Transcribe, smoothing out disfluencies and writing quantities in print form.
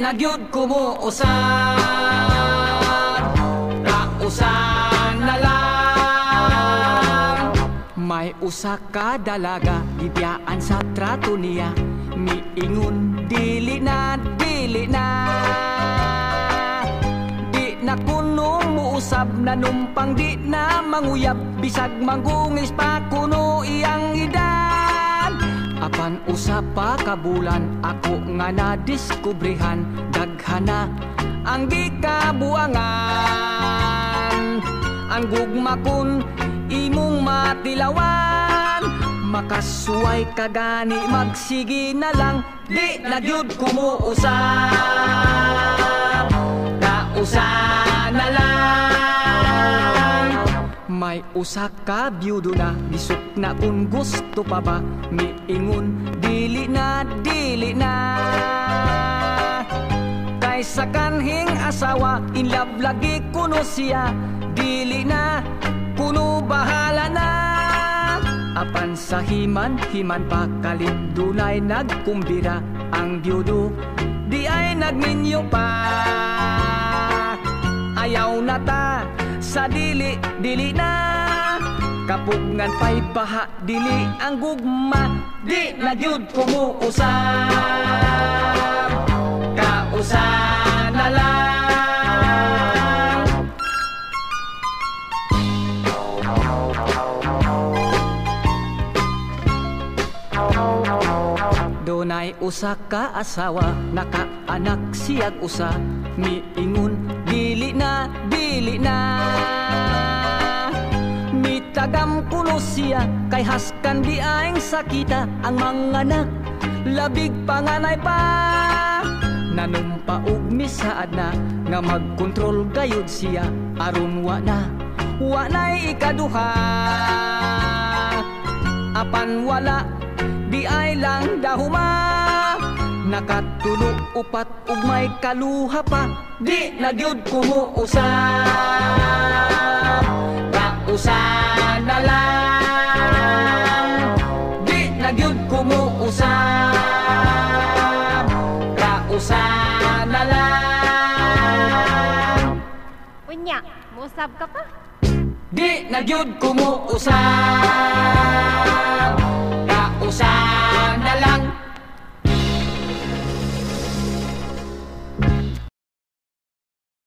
na gyud kumuusab, kausan na lang. May usa ka dalaga, gibiyaan sa trato niya, miingon dili na, dili na. Di na kuno muusab, nanumpang di na manguyab, bisag manggungis pa kuno iyang edad. Apan usa pa kabulan, ako nga nadiskubrihan, daghana ang di kabuangan. Ang gugma kun imong matilawan, makasuway ka gani, magsige na lang, di na gyud kumuusab, kausan na lang. May usa ka byudo na, bisok na kung gusto pa ba, miingon dili na, dili na. Kaysa kanhing asawa, in love lagi kuno siya, dili na, kuno bahala na. Apan sa himan-himan pa, kalit dunay nagkumbira, ang byudo di ay nagminyo pa. Ayaw na ta sa dili, dili na, kapugngan pa'y paha, dili ang gugma, di na gyud kumuusab, kausan na lang. Dunay usa ka asawa, nakaanak siyag usa, miingon dili na, dili na. Mitagam kuno siya, kay haskan di aing sakita, ang mga anak labig panganay pa. Nanumpaog misaad na, nga magkontrol gayud siya, aron wa na'y ikaduha. Apan wala di ay lang dahuma, nakatulo upat ug may kaluha pa, di na gyud kumuusab, kausan na lang. Di na gyud kumuusab, kausan na lang. Unya, muusab ka pa? Di na gyud kumuusab, kausan na lang.